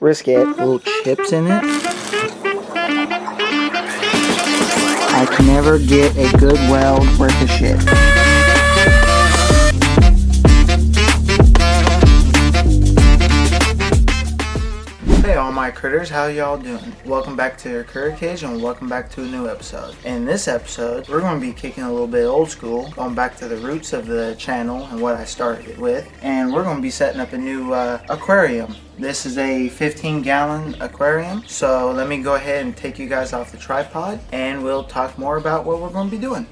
brisket, little chips in it. I can never get a good weld worth of shit. Hey all my critters, how y'all doing? Welcome back to your critter cage and welcome back to a new episode. In this episode, we're going to be kicking a little bit old school, going back to the roots of the channel and what I started it with. And we're going to be setting up a new aquarium. This is a 15-gallon aquarium. So let me go ahead and take you guys off the tripod and we'll talk more about what we're going to be doing.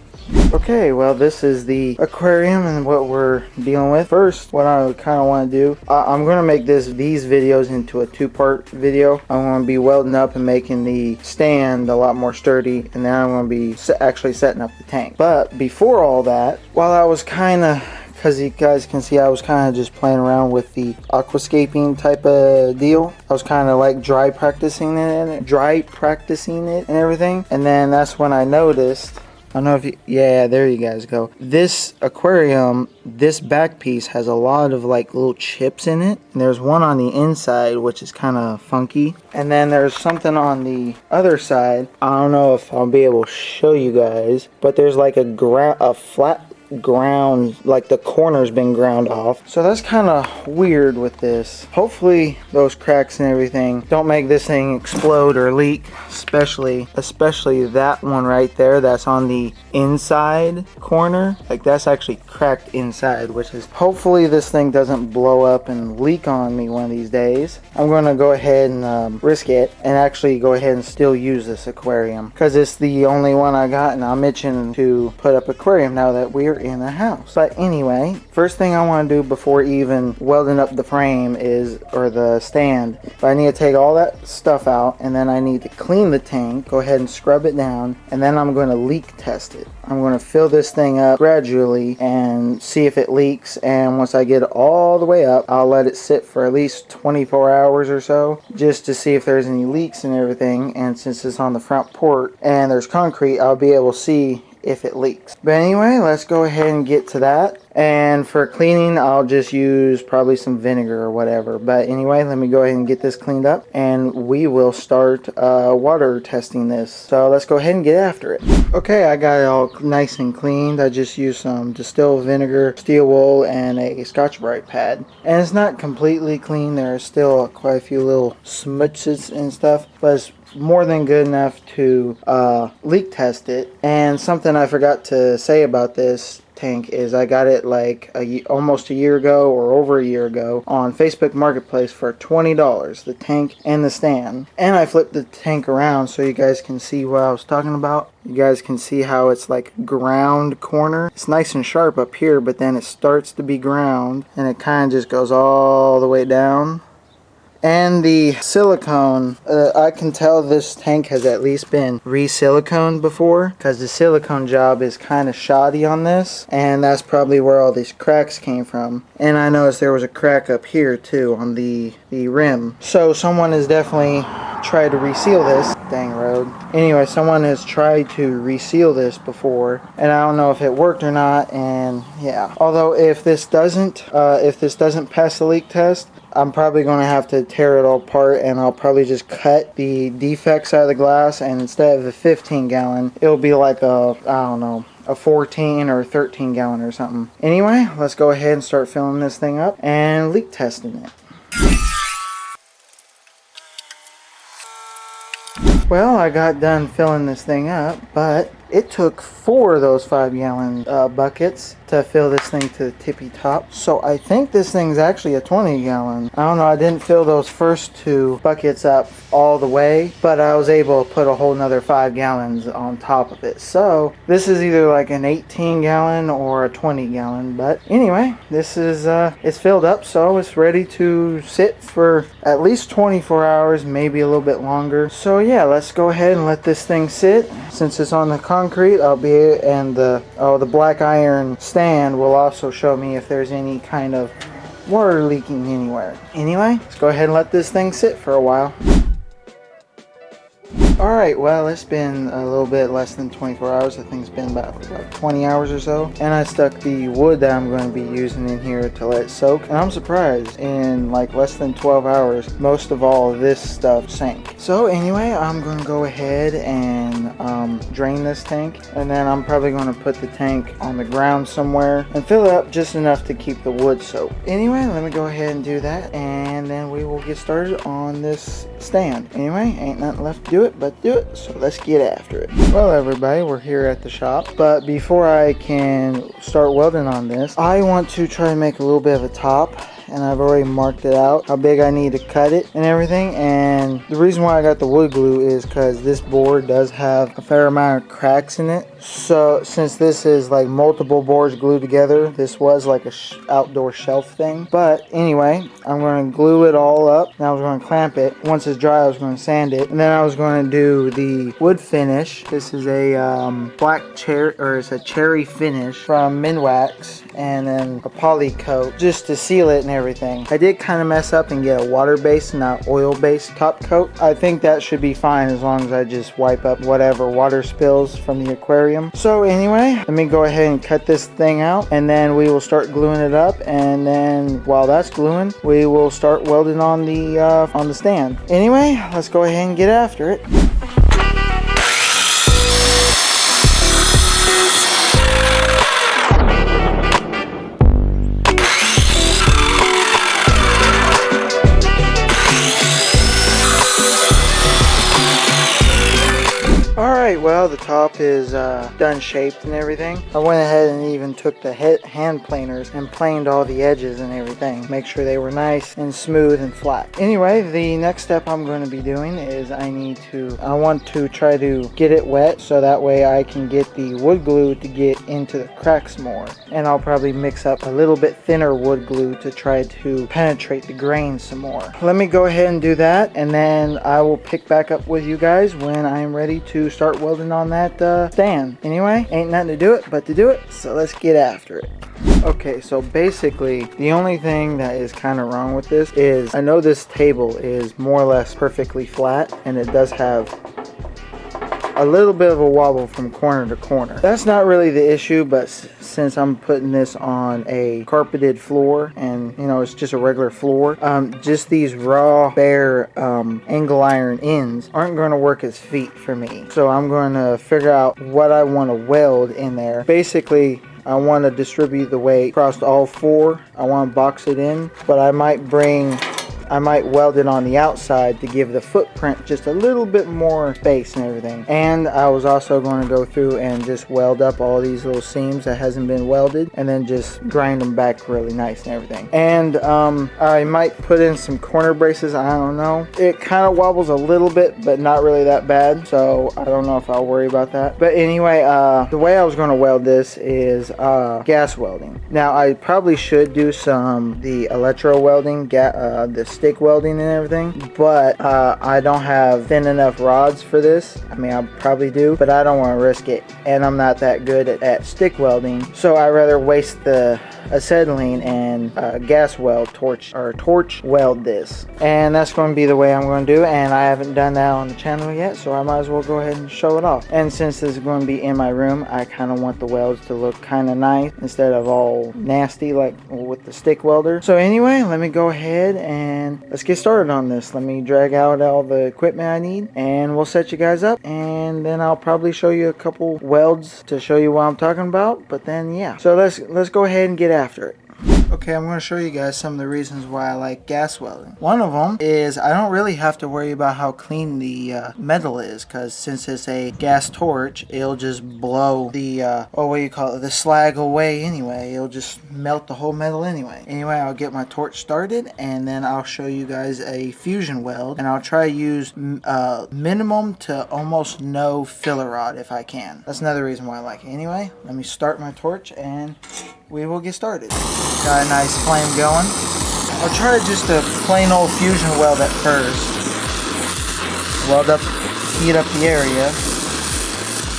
Okay, well this is the aquarium and what we're dealing with. First, what I kind of want to do, I'm going to make these videos into a two-part video. I'm going to be welding up and making the stand a lot more sturdy, and then I'm going to be actually setting up the tank. But before all that, while I was kind of, because you guys can see I was kind of just playing around with the aquascaping type of deal. I was kind of like dry practicing it and everything. And then that's when I noticed, I don't know if you, yeah, there you guys go. This aquarium, this back piece has a lot of like little chips in it. And there's one on the inside, which is kind of funky. And then there's something on the other side. I don't know if I'll be able to show you guys, but there's like a flat ground, like the corner's been ground off. So that's kind of weird with this. Hopefully those cracks and everything don't make this thing explode or leak, especially that one right there that's on the inside corner. Like that's actually cracked inside, which is, hopefully this thing doesn't blow up and leak on me one of these days. I'm going to go ahead and risk it and actually go ahead and still use this aquarium because it's the only one I got, and I'm itching to put up aquarium now that we're in the house. But anyway, first thing I want to do before even welding up the frame or the stand, but I need to take all that stuff out, and then I need to clean the tank, go ahead and scrub it down, and then I'm going to leak test it. I'm going to fill this thing up gradually and see if it leaks, and once I get it all the way up, I'll let it sit for at least 24 hours or so just to see if there's any leaks and everything. And since it's on the front port and there's concrete, I'll be able to see if it leaks. But anyway, let's go ahead and get to that. And for cleaning, I'll just use probably some vinegar or whatever. But anyway, let me go ahead and get this cleaned up and we will start water testing this. So let's go ahead and get after it. Okay, I got it all nice and cleaned. I just used some distilled vinegar, steel wool, and a Scotch-Brite pad. And it's not completely clean. There are still quite a few little smudges and stuff, but it's more than good enough to leak test it. And something I forgot to say about this tank is I got it like almost a year ago or over a year ago on Facebook Marketplace for $20, the tank and the stand. And I flipped the tank around so you guys can see what I was talking about. You guys can see how it's like ground corner. It's nice and sharp up here, but then it starts to be ground and it kind of just goes all the way down. And the silicone, I can tell this tank has at least been re-siliconed before, because the silicone job is kind of shoddy on this, and that's probably where all these cracks came from. And I noticed there was a crack up here too on the rim. So someone has definitely tried to reseal this. Dang road. Anyway, someone has tried to reseal this before, and I don't know if it worked or not. And yeah, although if this doesn't pass the leak test, I'm probably going to have to tear it all apart, and I'll probably just cut the defects out of the glass, and instead of a 15-gallon, it'll be like a 14 or 13 gallon or something. Anyway, let's go ahead and start filling this thing up and leak testing it. Well, I got done filling this thing up, but it took 4 of those 5-gallon buckets to fill this thing to the tippy top. So I think this thing's actually a 20-gallon. I don't know, I didn't fill those first 2 buckets up all the way, but I was able to put a whole nother 5 gallons on top of it. So this is either like an 18-gallon or a 20-gallon. But anyway, this is it's filled up, so it's ready to sit for at least 24 hours, maybe a little bit longer. So yeah, let's go ahead and let this thing sit. Since it's on the concrete, and the black iron stand will also show me if there's any kind of water leaking anywhere. Anyway, let's go ahead and let this thing sit for a while. Alright, well, it's been a little bit less than 24 hours. I think it's been about 20 hours or so. And I stuck the wood that I'm going to be using in here to let it soak. And I'm surprised, in like less than 12 hours, most of all of this stuff sank. So anyway, I'm going to go ahead and drain this tank. And then I'm probably going to put the tank on the ground somewhere and fill it up just enough to keep the wood soaked. Anyway, let me go ahead and do that. And then we will get started on this stand. Anyway, ain't nothing left to do it but do it, so let's get after it. Well, everybody, we're here at the shop, but before I can start welding on this, I want to try to make a little bit of a top, and I've already marked it out how big I need to cut it and everything. And the reason why I got the wood glue is because this board does have a fair amount of cracks in it. So since this is like multiple boards glued together, this was like a outdoor shelf thing. But anyway, I'm going to glue it all up, and I was going to clamp it. Once it's dry, I was going to sand it, and then I was going to do the wood finish. This is a black cherry, or it's a cherry finish from Minwax, and then a poly coat just to seal it and everything. I did kind of mess up and get a water-based, not oil-based top coat. I think that should be fine as long as I just wipe up whatever water spills from the aquarium. So anyway, let me go ahead and cut this thing out, and then we will start gluing it up. And then while that's gluing, we will start welding on the stand. Anyway, let's go ahead and get after it. Alright, well, the top is done shaped and everything. I went ahead and even took the hand planers and planed all the edges and everything. Make sure they were nice and smooth and flat. Anyway, the next step I'm going to be doing is I want to try to get it wet so that way I can get the wood glue to get into the cracks more. And I'll probably mix up a little bit thinner wood glue to try to penetrate the grain some more. Let me go ahead and do that, and then I will pick back up with you guys when I'm ready to start welding on that stand. Anyway, ain't nothing to do it but to do it, so let's get after it. Okay, so basically the only thing that is kind of wrong with this is I know this table is more or less perfectly flat, and it does have a little bit of a wobble from corner to corner. That's not really the issue, but since I'm putting this on a carpeted floor, and you know, it's just a regular floor, just these raw bare angle iron ends aren't going to work as feet for me. So I'm going to figure out what I want to weld in there. Basically, I want to distribute the weight across all four. I want to box it in, but I might weld it on the outside to give the footprint just a little bit more space and everything. And I was also going to go through and just weld up all these little seams that hasn't been welded, and then just grind them back really nice and everything. And I might put in some corner braces. I don't know. It kind of wobbles a little bit, but not really that bad, so I don't know if I'll worry about that. But anyway, the way I was going to weld this is gas welding. Now I probably should do the electro welding, the stick welding and everything, but I don't have thin enough rods for this. I mean, I probably do, but I don't want to risk it, and I'm not that good at stick welding, so I rather waste the acetylene and gas weld torch weld this. And that's going to be the way I'm going to do it, and I haven't done that on the channel yet, so I might as well go ahead and show it off. And since this is going to be in my room, I kind of want the welds to look kind of nice instead of all nasty like with the stick welder. So anyway, let me go ahead and let's get started on this. Let me drag out all the equipment I need, and we'll set you guys up, and then I'll probably show you a couple welds to show you what I'm talking about. But then yeah, so let's go ahead and get after it. Okay, I'm going to show you guys some of the reasons why I like gas welding. One of them is I don't really have to worry about how clean the metal is, because since it's a gas torch, it'll just blow the the slag away anyway. It'll just melt the whole metal anyway. Anyway, I'll get my torch started, and then I'll show you guys a fusion weld, and I'll try to use minimum to almost no filler rod if I can. That's another reason why I like it. Anyway, let me start my torch and we will get started. Got a nice flame going. I'll try just a plain old fusion weld at first. Weld up, heat up the area.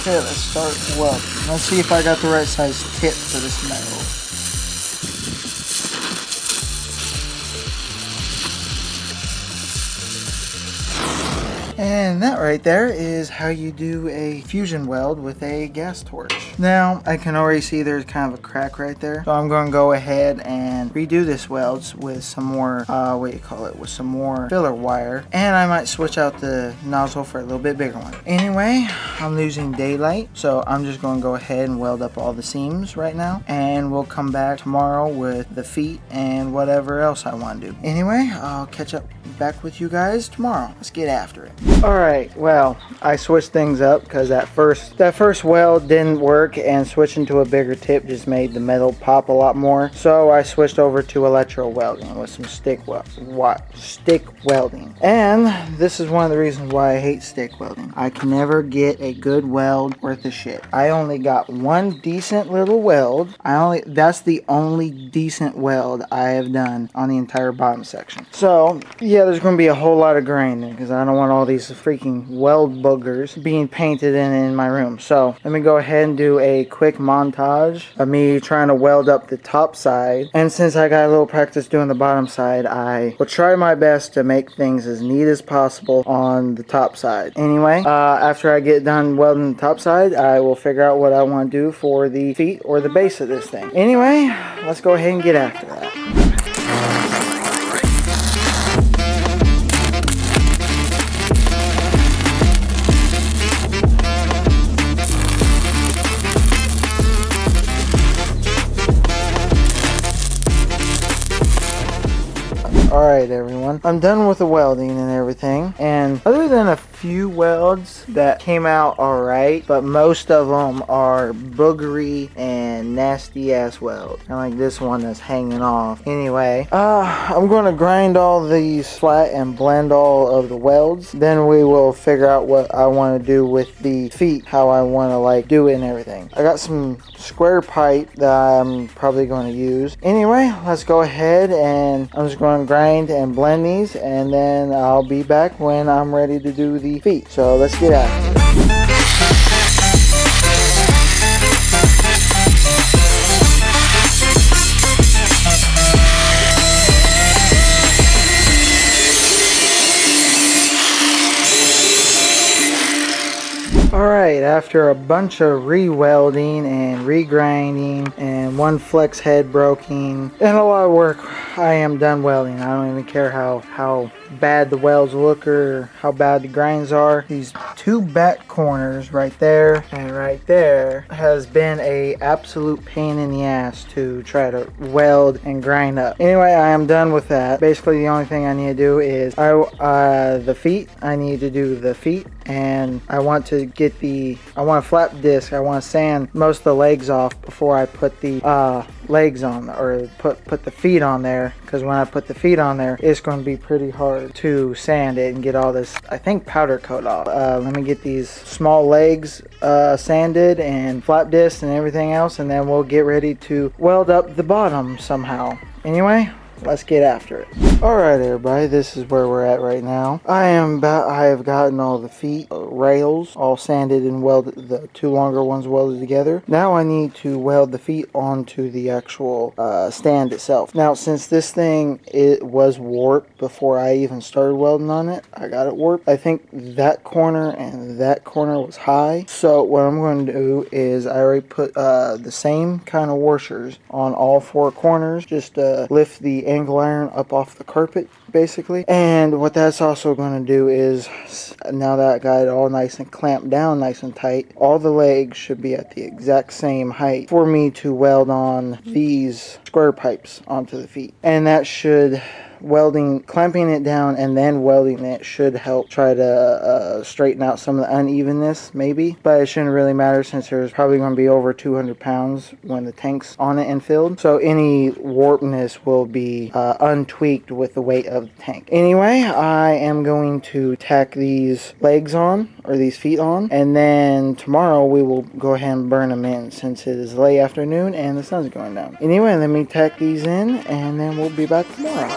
Okay, let's start welding. Let's see if I got the right size tip for this metal. And that right there is how you do a fusion weld with a gas torch. Now, I can already see there's kind of a crack right there. So I'm going to go ahead and redo this weld with some more, with some more filler wire. And I might switch out the nozzle for a little bit bigger one. Anyway, I'm losing daylight. So I'm just going to go ahead and weld up all the seams right now. And we'll come back tomorrow with the feet and whatever else I want to do. Anyway, I'll catch up back with you guys tomorrow. Let's get after it. Alright, well, I switched things up because that first weld didn't work, and switching to a bigger tip just made the metal pop a lot more. So I switched over to electro welding with some stick welding. And this is one of the reasons why I hate stick welding. I can never get a good weld worth of shit. I only got one decent little weld. That's the only decent weld I have done on the entire bottom section. So yeah, there's going to be a whole lot of grinding because I don't want all these freaking weld boogers being painted in my room. So let me go ahead and do a quick montage of me trying to weld up the top side. And since I got a little practice doing the bottom side, I will try my best to make things as neat as possible on the top side. Anyway, after I get done welding the top side, I will figure out what I want to do for the feet or the base of this thing. Anyway, let's go ahead and get after that. Alright everyone, I'm done with the welding and everything, and other than a few welds that came out alright, but most of them are boogery and nasty ass welds, kind of like this one that's hanging off. Anyway, I'm going to grind all these flat and blend all of the welds, then we will figure out what I want to do with the feet, how I want to like do it and everything. I got some square pipe that I'm probably going to use. Anyway, let's go ahead and I'm just going to grind and blend these, and then I'll be back when I'm ready to do the feet. So let's get at it. Alright, after a bunch of re-welding and re-grinding and one flex head broken and a lot of work, I am done welding. I don't even care how bad the welds look or how bad the grinds are. These two back corners right there and right there has been a absolute pain in the ass to try to weld and grind up. Anyway, I am done with that. Basically the only thing I need to do is the feet. I need to do the feet, and I want to flap disc. I want to sand most of the legs off before I put the legs on, or put the feet on there, because when I put the feet on there, it's going to be pretty hard to sand it and get all this, I think, powder coat off. Let me get these small legs sanded and flap disc and everything else, and then we'll get ready to weld up the bottom somehow. Anyway, let's get after it. Alright everybody, this is where we're at right now. I have gotten all the feet rails all sanded and welded, the two longer ones welded together. Now I need to weld the feet onto the actual stand itself. Now since this thing, it was warped before I even started welding on it, I got it warped. I think that corner and that corner was high. So what I'm going to do is I already put the same kind of washers on all four corners, just to lift the angle iron up off the carpet basically. And what that's also going to do is, now that I got it all nice and clamped down nice and tight, all the legs should be at the exact same height for me to weld on these square pipes onto the feet. And that should, clamping it down and then welding it should help try to straighten out some of the unevenness maybe, but it shouldn't really matter since there's probably going to be over 200 pounds when the tank's on it and filled, so any warpness will be untweaked with the weight of the tank. Anyway, I am going to tack these legs on, or these feet on, and then tomorrow we will go ahead and burn them in since it is late afternoon and the sun's going down. Anyway, let me tack these in and then we'll be back tomorrow.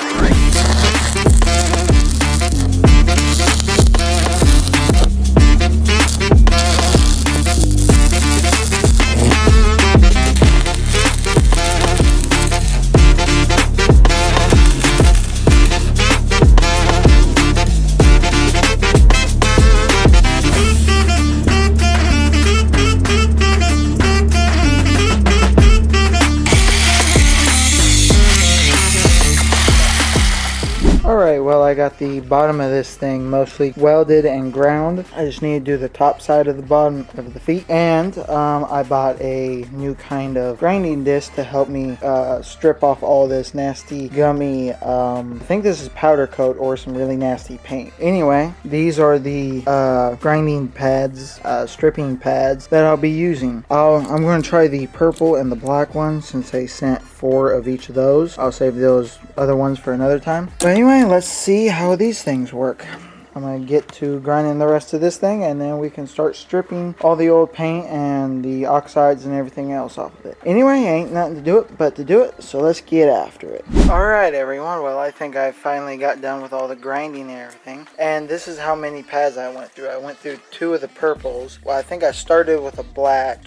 the bottom of this thing mostly welded and ground. I just need to do the top side of the bottom of the feet. And I bought a new kind of grinding disc to help me strip off all this nasty gummy, I think this is powder coat or some really nasty paint. Anyway, these are the grinding pads, stripping pads that I'll be using. I'm going to try the purple and the black one since they sent 4 of each of those. I'll save those other ones for another time. But anyway, let's see how these things work. I'm going to get to grinding the rest of this thing, and then we can start stripping all the old paint and the oxides and everything else off of it. Anyway, ain't nothing to do it but to do it, so let's get after it. Alright everyone, well I think I finally got done with all the grinding and everything. And this is how many pads I went through. I went through 2 of the purples. Well, I think I started with a black,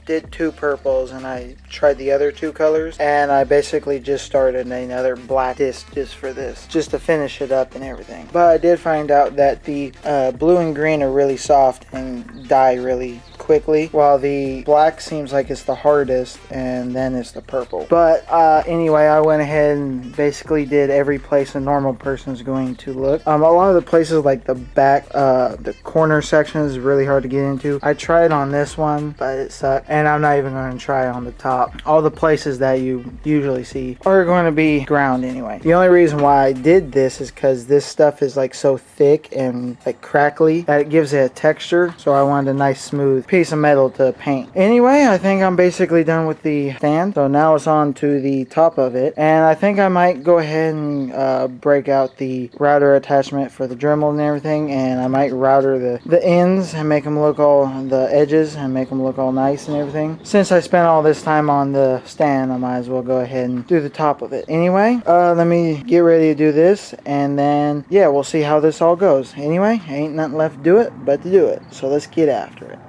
did 2 purples, and I tried the other 2 colors. And I basically just started another black disc just for this, just to finish it up and everything. But I did find out that the blue and green are really soft and die really quickly, while the black seems like it's the hardest, and then it's the purple. But anyway, I went ahead and basically did every place a normal person is going to look. A lot of the places like the back, the corner section is really hard to get into. I tried on this one, but it sucked, and I'm not even going to try on the top. All the places that you usually see are going to be ground anyway. The only reason why I did this is because this stuff is like so thick and like crackly that it gives it a texture, so I wanted a nice smooth piece of metal to paint. Anyway, I think I'm basically done with the stand, so now it's on to the top of it, and I think I might go ahead and break out the router attachment for the Dremel and everything, and I might router the ends and make them look all, the edges, and make them look all nice and everything. Since I spent all this time on the stand, I might as well go ahead and do the top of it. Anyway, let me get ready to do this, and then yeah, we'll see how this all goes. Anyway, ain't nothing left to do it but to do it, so let's get after it.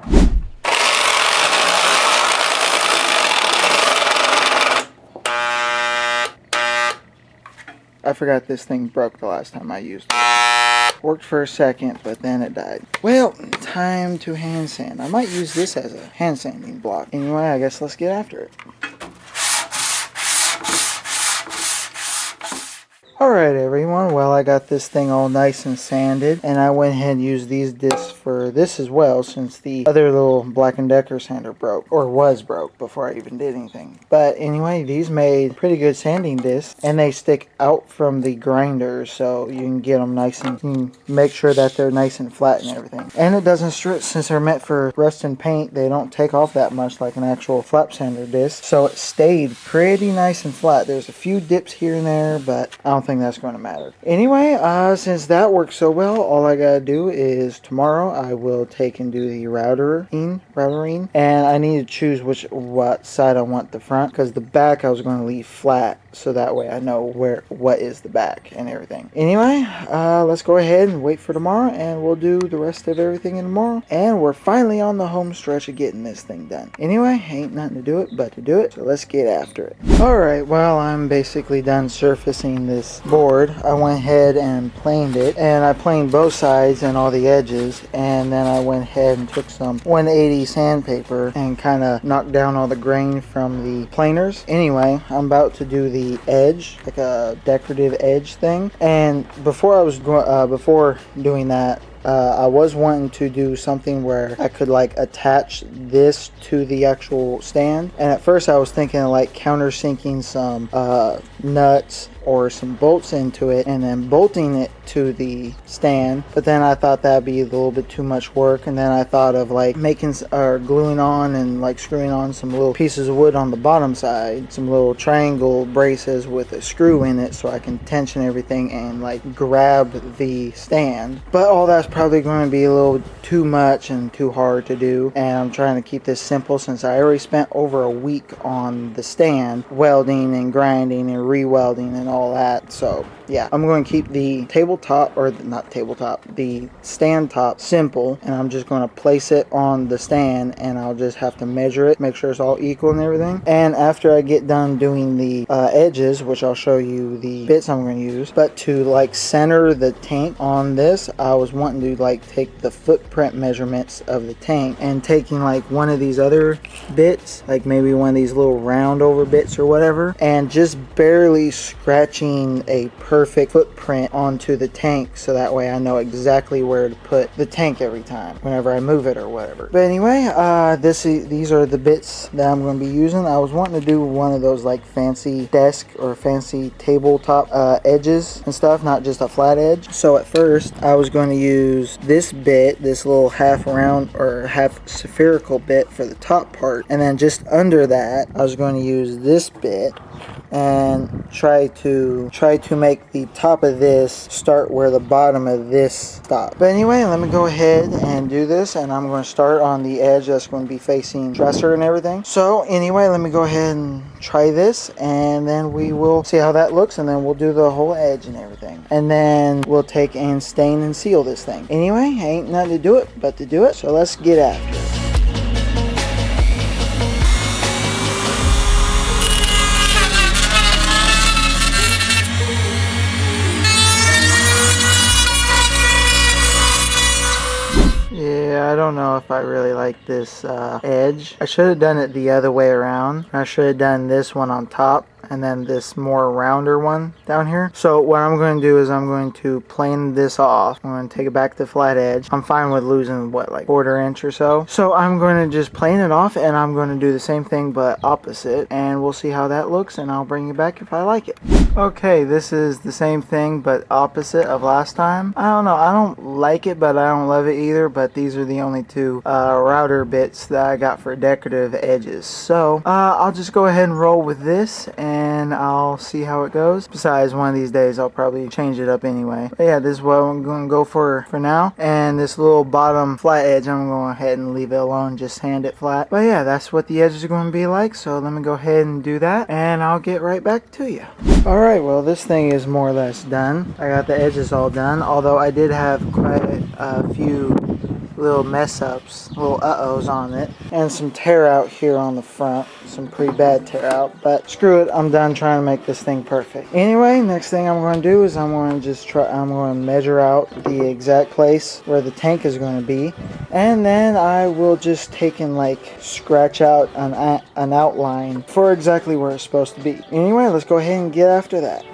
I forgot this thing broke the last time I used it. Worked for a second, but then it died. Well, time to hand sand. I might use this as a hand sanding block. Anyway, I guess let's get after it. Alright everyone, well I got this thing all nice and sanded, and I went ahead and used these discs for this as well, since the other little Black & Decker sander broke, or was broke before I even did anything. But anyway, these made pretty good sanding discs, and they stick out from the grinder, so you can get them nice and, you can make sure that they're nice and flat and everything. And it doesn't strip, since they're meant for rust and paint, they don't take off that much like an actual flap sander disc, so it stayed pretty nice and flat. There's a few dips here and there, but I don't think that's going to matter. Anyway, since that works so well, all I gotta do is tomorrow I will take and do the routering, and I need to choose what side I want the front, because the back I was going to leave flat, so that way I know what is the back and everything. Anyway, let's go ahead and wait for tomorrow, and we'll do the rest of everything in tomorrow, and we're finally on the home stretch of getting this thing done. Anyway, ain't nothing to do it but to do it, so let's get after it. Alright, well I'm basically done surfacing this board. I went ahead and planed it, and I planed both sides and all the edges, and then I went ahead and took some 180 sandpaper and kind of knocked down all the grain from the planers. Anyway, I'm about to do the edge, like a decorative edge thing, and before doing that, I was wanting to do something where I could like attach this to the actual stand, and at first I was thinking of like countersinking some nuts or some bolts into it and then bolting it to the stand, but then I thought that'd be a little bit too much work, and then I thought of like making or gluing on and like screwing on some little pieces of wood on the bottom side, some little triangle braces with a screw in it so I can tension everything and like grab the stand. But all that's probably going to be a little too much and too hard to do, and I'm trying to keep this simple since I already spent over a week on the stand welding and grinding and re-welding and all that. So yeah, I'm going to keep the tabletop, or not tabletop, the stand top simple, and I'm just going to place it on the stand, and I'll just have to measure it, make sure it's all equal and everything. And after I get done doing the edges, which I'll show you the bits I'm going to use, but to like center the tank on this, I was wanting to like take the footprint measurements of the tank and taking like one of these other bits, like maybe one of these little round over bits or whatever, and just barely scratching a perfect footprint onto the tank, so that way I know exactly where to put the tank every time whenever I move it or whatever. But anyway, these are the bits that I'm going to be using. I was wanting to do one of those like fancy desk or fancy tabletop edges and stuff, not just a flat edge. So at first I was going to use this bit, this little half round or half spherical bit for the top part, and then just under that I was going to use this bit and try to make the top of this start where the bottom of this stops. But anyway, let me go ahead and do this, and I'm going to start on the edge that's going to be facing dresser and everything. So anyway, let me go ahead and try this, and then we will see how that looks, and then we'll do the whole edge and everything, and then we'll take and stain and seal this thing. Anyway, ain't nothing to do it but to do it, so let's get after it. Yeah, I don't know if I really like this edge. I should have done it the other way around. I should have done this one on top and then this more rounder one down here. So what I'm going to do is I'm going to plane this off. I'm going to take it back to flat edge. I'm fine with losing what, like 1/4 inch or so. So I'm going to just plane it off, and I'm going to do the same thing but opposite, and we'll see how that looks, and I'll bring you back if I like it. Okay, this is the same thing but opposite of last time. I don't know, I don't like it but I don't love it either, but these are the only two router bits that I got for decorative edges. So I'll just go ahead and roll with this, and I'll see how it goes. Besides, one of these days I'll probably change it up anyway. But yeah, this is what I'm going to go for now. And this little bottom flat edge, I'm going to go ahead and leave it alone, just hand it flat. But yeah, that's what the edges are going to be like. So let me go ahead and do that, and I'll get right back to you. Alright, well, this thing is more or less done. I got the edges all done, although I did have quite a few little mess ups, little uh-ohs on it, and some tear out here on the front, some pretty bad tear out, but screw it, I'm done trying to make this thing perfect. Anyway, next thing I'm going to do is I'm going to measure out the exact place where the tank is going to be, and then I will just take and like scratch out an outline for exactly where it's supposed to be. Anyway, let's go ahead and get after that.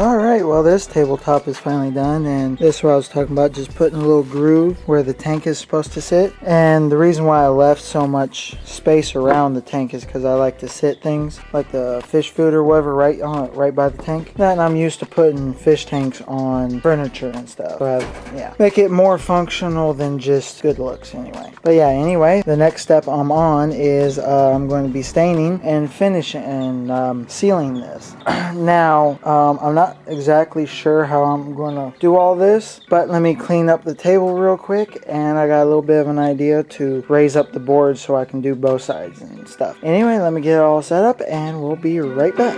Alright, well, this tabletop is finally done, and this is what I was talking about, just putting a little groove where the tank is supposed to sit. And the reason why I left so much space around the tank is because I like to sit things like the fish food or whatever right by the tank. And I'm used to putting fish tanks on furniture and stuff. So yeah, make it more functional than just good looks anyway. But yeah, anyway, the next step I'm on is I'm going to be staining and finishing and sealing this. Now, I'm not exactly sure how I'm going to do all this, but let me clean up the table real quick, and I got a little bit of an idea to raise up the board so I can do both sides and stuff. Anyway, let me get it all set up, and we'll be right back.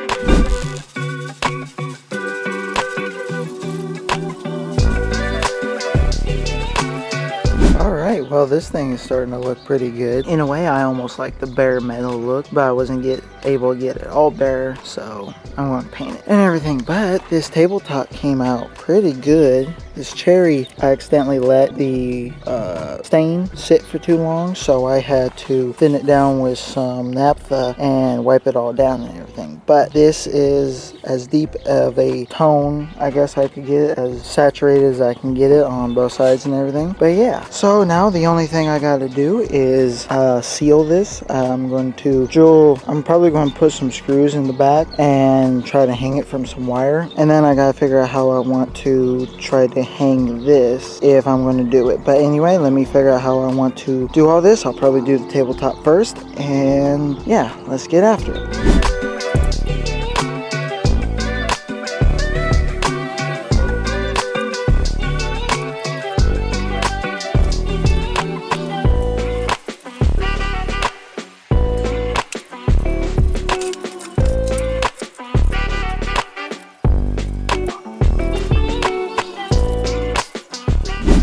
Alright, well, this thing is starting to look pretty good. In a way, I almost like the bare metal look, but I wasn't able to get it all bare, so I'm going to paint it and everything. But this tabletop came out pretty good. This cherry, I accidentally let the stain sit for too long, so I had to thin it down with some naphtha and wipe it all down and everything. But this is as deep of a tone, I guess I could get it, as saturated as I can get it on both sides and everything. But yeah, so now the only thing I got to do is seal this. I'm probably going to put some screws in the back and try to hang it from some wire. And then I got to figure out how I want to try to hang this if I'm going to do it. But anyway, let me figure out how I want to do all this. I'll probably do the tabletop first, and yeah, let's get after it.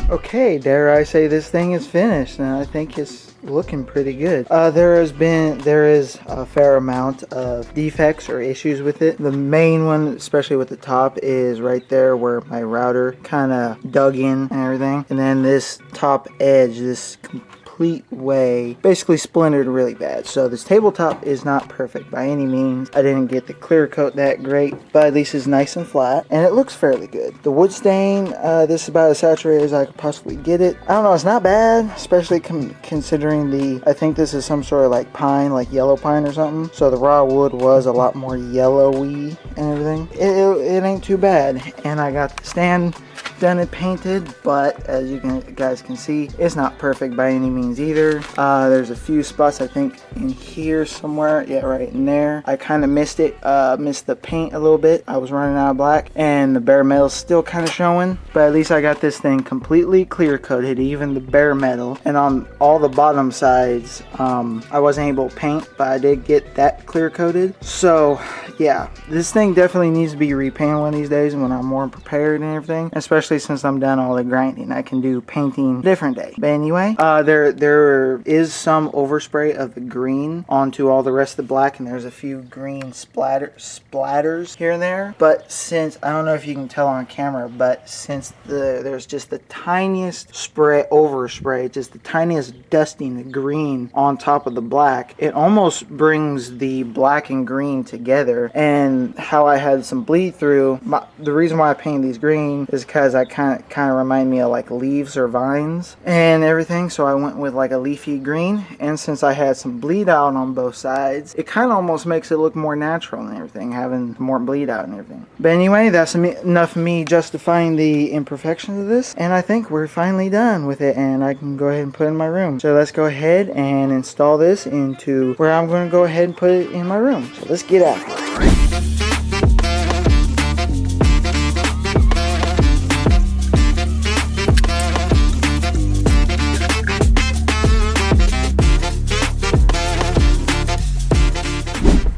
Okay, dare I say this thing is finished, and I think it's looking pretty good. There is a fair amount of defects or issues with it. The main one, especially with the top, is right there where my router kind of dug in and everything. And then this top edge, this complete way, basically splintered really bad. So this tabletop is not perfect by any means. I didn't get the clear coat that great, but at least it's nice and flat, and it looks fairly good. The wood stain, this is about as saturated as I could possibly get it. I don't know, it's not bad, especially considering I think this is some sort of like pine, like yellow pine or something. So the raw wood was a lot more yellowy and everything. It ain't too bad. And I got the stand done and painted, but as you guys can see, it's not perfect by any means either. There's a few spots, I think in here somewhere, yeah, right in there. I kind of missed the paint a little bit. I was running out of black, and the bare metal's still kind of showing, but at least I got this thing completely clear coated, even the bare metal. And on all the bottom sides, I wasn't able to paint, but I did get that clear coated. So yeah, this thing definitely needs to be repainted one of these days when I'm more prepared and everything, especially since I'm done all the grinding. I can do painting different day. But anyway, there is some overspray of the green onto all the rest of the black, and there's a few green splatters here and there. But since, I don't know if you can tell on camera, but since there's just the tiniest overspray, just the tiniest dusting of green on top of the black, it almost brings the black and green together. And how I had some bleed through, the reason why I painted these green is because I kind of remind me of like leaves or vines and everything, so I went with like a leafy green. And since I had some bleed out on both sides, it kind of almost makes it look more natural and everything, having more bleed out and everything. But anyway, that's enough of me justifying the imperfections of this, and I think we're finally done with it, and I can go ahead and put it in my room. So let's go ahead and install this into where I'm going to go ahead and put it in my room. So let's get after it.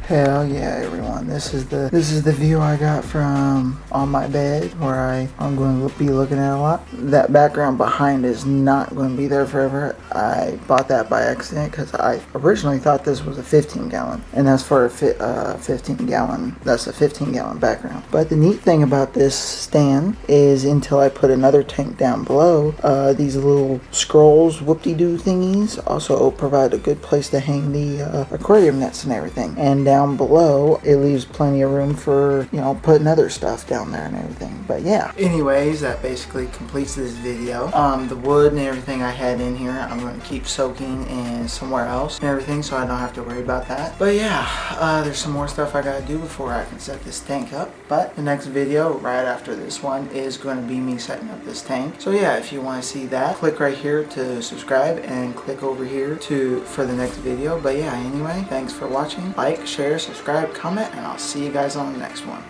Hell yeah, everyone. This is the view I got from on my bed, where I'm going to be looking at a lot. That background behind is not going to be there forever. I bought that by accident because I originally thought this was a 15 gallon, and that's for a 15 gallon. That's a 15 gallon background. But the neat thing about this stand is, until I put another tank down below, these little scrolls, whoop-de-doo thingies, also provide a good place to hang the aquarium nets and everything. And down below, it leaves plenty of room for, you know, putting other stuff down there and everything. But yeah, anyways, that basically completes this video. The wood and everything I had in here, I'm going to keep soaking in somewhere else and everything, so I don't have to worry about that. But yeah, there's some more stuff I gotta do before I can set this tank up. But the next video right after this one is going to be me setting up this tank. So yeah, if you want to see that, click right here to subscribe, and click over here for the next video. But yeah, anyway, thanks for watching. Like, share, subscribe, comment, and I'll see you guys on the next one.